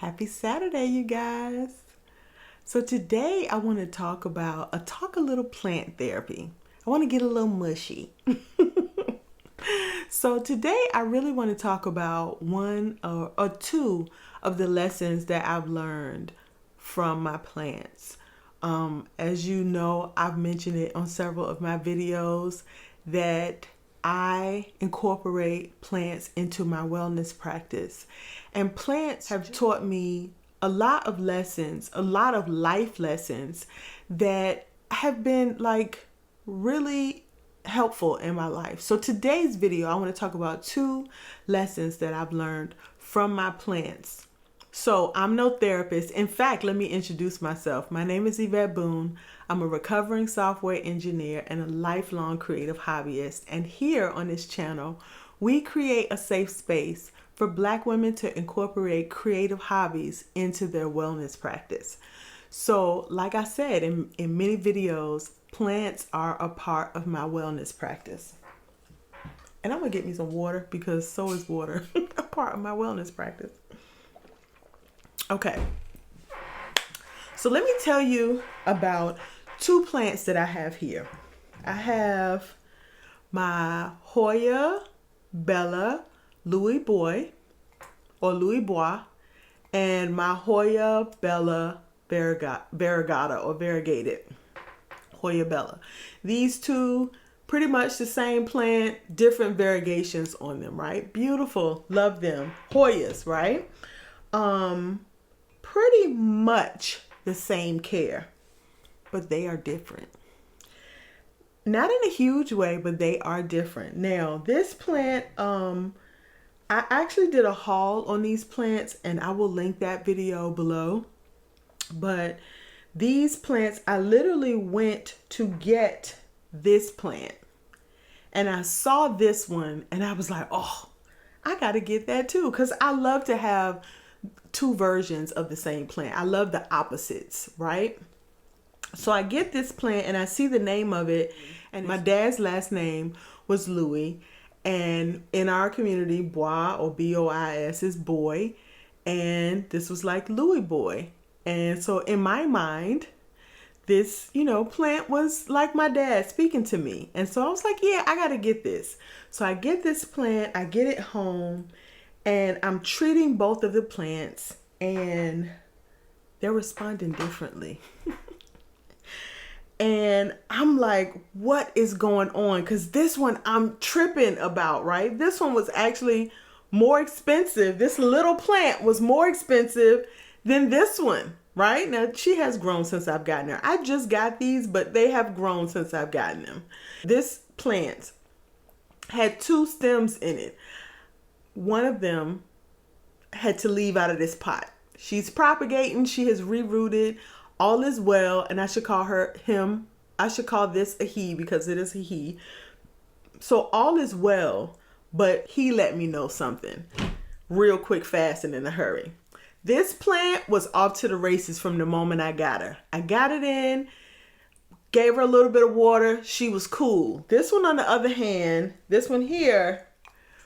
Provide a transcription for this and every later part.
Happy Saturday, you guys. So today I want to talk a little plant therapy. I want to get a little mushy. So today I really want to talk about one or two of the lessons that I've learned from my plants. As you know, I've mentioned it on several of my videos that I incorporate plants into my wellness practice. And plants have taught me a lot of lessons, a lot of life lessons that have been really helpful in my life. So today's video, I want to talk about two lessons that I've learned from my plants. So I'm no therapist. In fact, let me introduce myself. My name is Yvette Boone. I'm a recovering software engineer and a lifelong creative hobbyist. And here on this channel, we create a safe space for Black women to incorporate creative hobbies into their wellness practice. So like I said in many videos, plants are a part of my wellness practice. And I'm gonna get me some water because so is water a part of my wellness practice. Okay, so let me tell you about two plants that I have here. I have my Hoya Bella Louis Bois and my Hoya Bella Variegata or variegated Hoya Bella. These two, pretty much the same plant, different variegations on them, right? Beautiful, love them. Hoyas, right? Pretty much the same care, but they are different. Not in a huge way, but they are different. Now, this plant, I actually did a haul on these plants and I will link that video below. But these plants, I literally went to get this plant and I saw this one and I was like, oh, I got to get that too. Because I love to have two versions of the same plant. I love the opposites, right? So I get this plant and I see the name of it, and my dad's last name was Louis, and in our community, Bois or B-O-I-S is boy, and this was like Louis Boy. And so in my mind, this, plant was like my dad speaking to me. And so I was like, yeah, I got to get this. So I get this plant, I get it home, and I'm treating both of the plants and they're responding differently. And I'm like, what is going on? Because this one I'm tripping about, right? This one was actually more expensive. This little plant was more expensive than this one, right? Now, she has grown since I've gotten her. I just got these, but they have grown since I've gotten them. This plant had two stems in it. One of them had to leave out of this pot. She's propagating. She has rerooted. All is well. And I should call him. I should call this a he because it is a he. So all is well. But he let me know something real quick, fast, and in a hurry. This plant was off to the races from the moment I got her. I got it in, gave her a little bit of water. She was cool. This one, on the other hand, this one here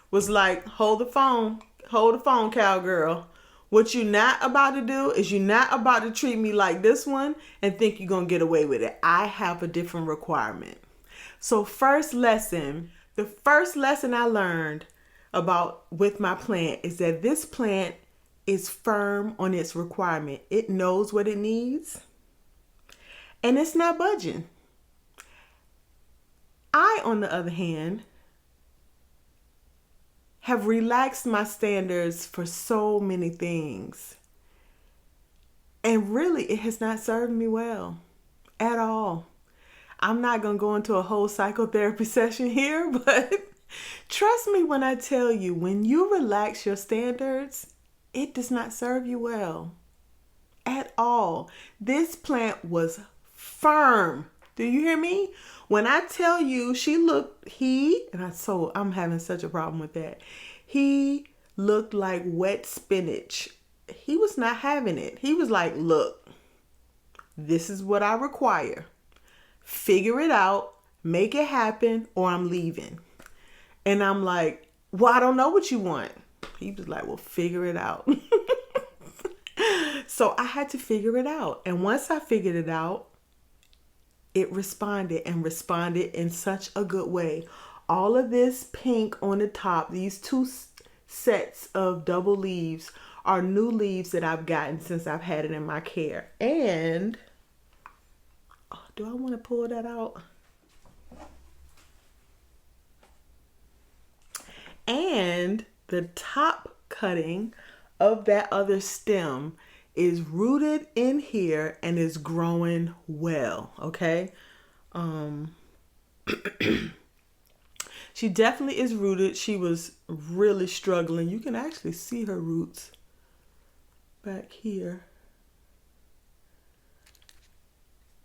was like, hold the phone, cowgirl. What you not about to do is you're not about to treat me like this one and think you're going to get away with it. I have a different requirement. So the first lesson I learned with my plant is that this plant is firm on its requirement. It knows what it needs and it's not budging. I, on the other hand, have relaxed my standards for so many things. And really, it has not served me well at all. I'm not going to go into a whole psychotherapy session here, but trust me when I tell you, when you relax your standards, it does not serve you well at all. This plant was firm. Do you hear me? When I tell you I'm having such a problem with that. He looked like wet spinach. He was not having it. He was like, look, this is what I require. Figure it out, make it happen, or I'm leaving. And I'm like, well, I don't know what you want. He was like, well, figure it out. So I had to figure it out. And once I figured it out, it responded and responded in such a good way. All of this pink on the top, these two sets of double leaves are new leaves that I've gotten since I've had it in my care. And do I want to pull that out? And the top cutting of that other stem is rooted in here and is growing well, okay? She definitely is rooted. She was really struggling. You can actually see her roots back here.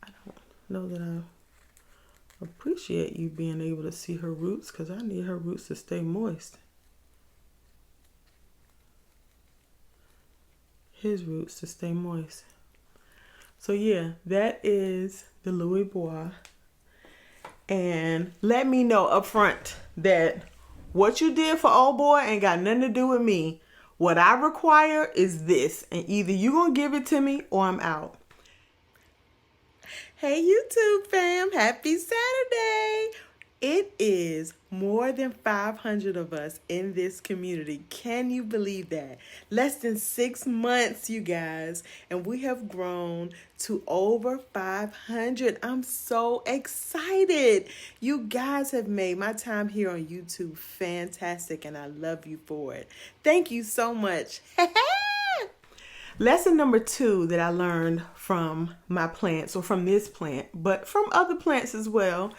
I don't know that I appreciate you being able to see her roots because I need her roots to stay moist. His roots to stay moist. So yeah, that is the Louis Bois. And let me know up front that what you did for old boy ain't got nothing to do with me. What I require is this, and either you gonna give it to me or I'm out. Hey YouTube fam, happy Saturday. It is more than 500 of us in this community. Can you believe that? Less than 6 months, you guys, and we have grown to over 500. I'm so excited. You guys have made my time here on YouTube fantastic, and I love you for it. Thank you so much. Lesson number 2 that I learned from my plants, or from this plant, but from other plants as well.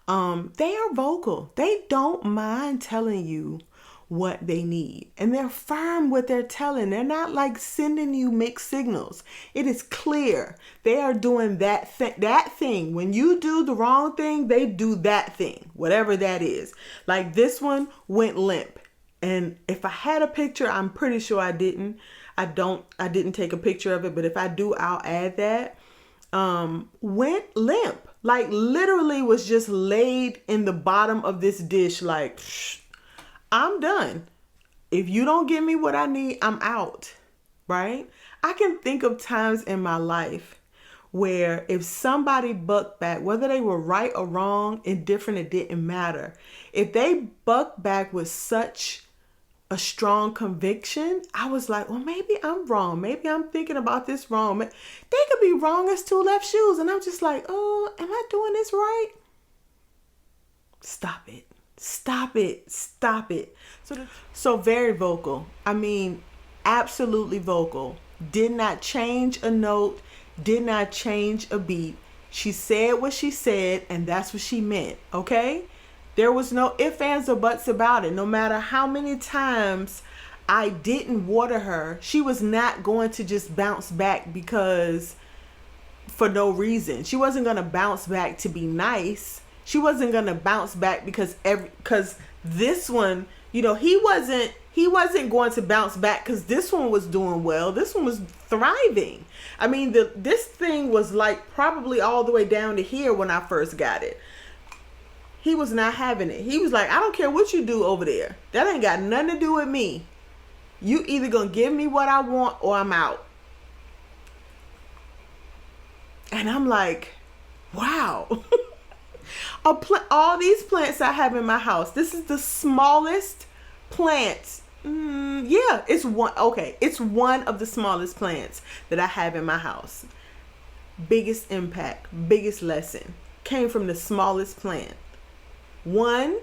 They are vocal. They don't mind telling you what they need, and they're firm with their telling. They're not like sending you mixed signals. It is clear they are doing that thing. When you do the wrong thing, they do that thing, whatever that is. Like this one went limp, and if I had a picture, I'm pretty sure I didn't. I didn't take a picture of it, but if I do, I'll add that. Went limp. Like literally was just laid in the bottom of this dish like, I'm done. If you don't give me what I need, I'm out, right? I can think of times in my life where if somebody bucked back, whether they were right or wrong, indifferent, it didn't matter. If they bucked back with such a strong conviction, I was like, well, maybe I'm wrong. Maybe I'm thinking about this wrong. They could be wrong as 2 left shoes. And I'm just like, oh, am I doing this right? Stop it. Stop it. Stop it. So very vocal. I mean, absolutely vocal. Did not change a note. Did not change a beat. She said what she said, and that's what she meant. Okay? There was no ifs, ands, or buts about it. No matter how many times I didn't water her, she was not going to just bounce back because for no reason. She wasn't going to bounce back to be nice. She wasn't going to bounce back because this one, you know, he wasn't going to bounce back because this one was doing well. This one was thriving. I mean, this thing was like probably all the way down to here when I first got it. He was not having it. He was like, I don't care what you do over there. That ain't got nothing to do with me. You either gonna give me what I want or I'm out. And I'm like, wow. All these plants I have in my house. This is the smallest plant. Yeah, it's one. Okay, it's one of the smallest plants that I have in my house. Biggest impact, biggest lesson came from the smallest plant. 1,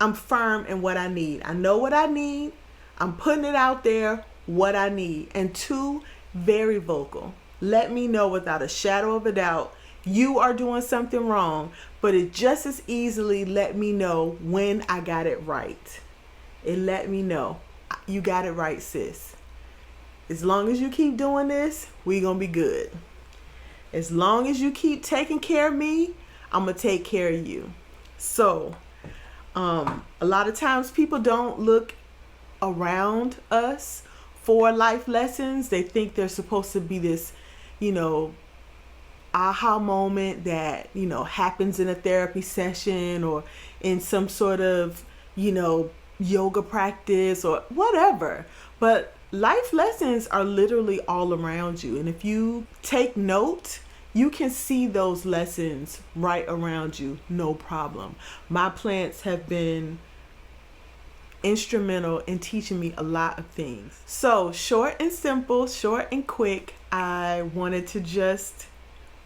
I'm firm in what I need. I know what I need. I'm putting it out there, what I need. And 2, very vocal. Let me know without a shadow of a doubt you are doing something wrong, but it just as easily let me know when I got it right. It let me know you got it right, sis. As long as you keep doing this, we gonna be good. As long as you keep taking care of me, I'm gonna take care of you. So, a lot of times people don't look around us for life lessons. They think they're supposed to be this, you know, aha moment that, you know, happens in a therapy session or in some sort of, you know, yoga practice or whatever. But life lessons are literally all around you. And if you take note, you can see those lessons right around you, no problem. My plants have been instrumental in teaching me a lot of things. So short and simple, short and quick, I wanted to just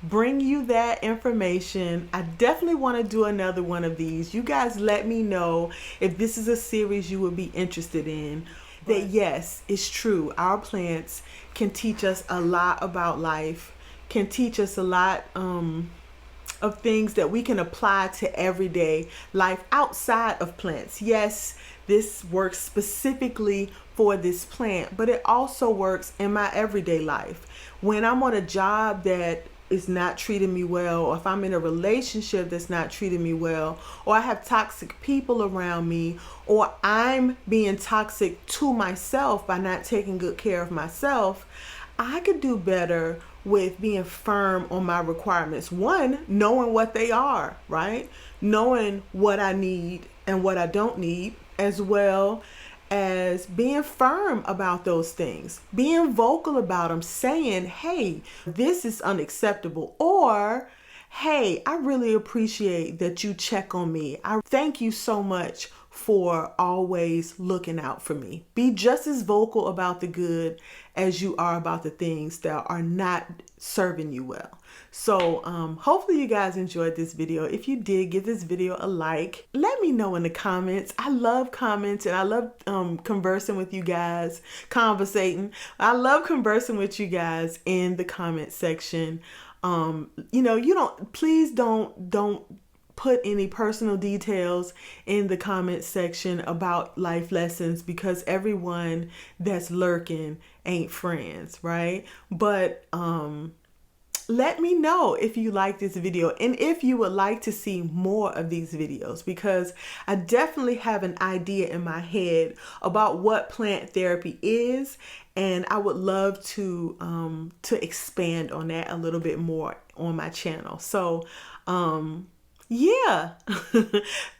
bring you that information. I definitely want to do another one of these. You guys let me know if this is a series you would be interested in. That yes, it's true. Our plants can teach us a lot about life, can teach us a lot of things that we can apply to everyday life outside of plants. Yes, this works specifically for this plant, but it also works in my everyday life. When I'm on a job that is not treating me well, or if I'm in a relationship that's not treating me well, or I have toxic people around me, or I'm being toxic to myself by not taking good care of myself, I could do better with being firm on my requirements. One, knowing what they are, right? Knowing what I need and what I don't need, as well as being firm about those things, being vocal about them, saying, hey, this is unacceptable, or hey, I really appreciate that you check on me. I thank you so much for always looking out for me. Be just as vocal about the good as you are about the things that are not serving you well. So hopefully you guys enjoyed this video. If you did, give this video a like. Let me know in the comments. I love comments and I love conversing with you guys, conversating. I love conversing with you guys in the comment section. Please don't put any personal details in the comment section about life lessons, because everyone that's lurking ain't friends, right? But let me know if you like this video and if you would like to see more of these videos, because I definitely have an idea in my head about what plant therapy is, and I would love to expand on that a little bit more on my channel. So yeah,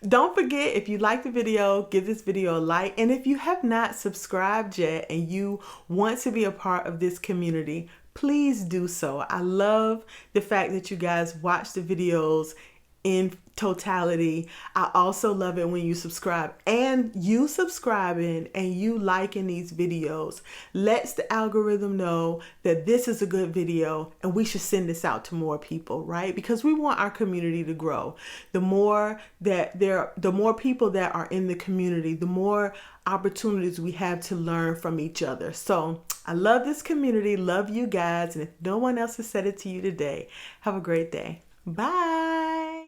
don't forget, if you like the video, give this video a like. And if you have not subscribed yet and you want to be a part of this community, please do so. I love the fact that you guys watch the videos in totality. I also love it when you subscribe, and you subscribing and you liking these videos lets the algorithm know that this is a good video and we should send this out to more people, right? Because we want our community to grow. The more people that are in the community, the more opportunities we have to learn from each other. So I love this community, love you guys, and if no one else has said it to you today, have a great day. Bye.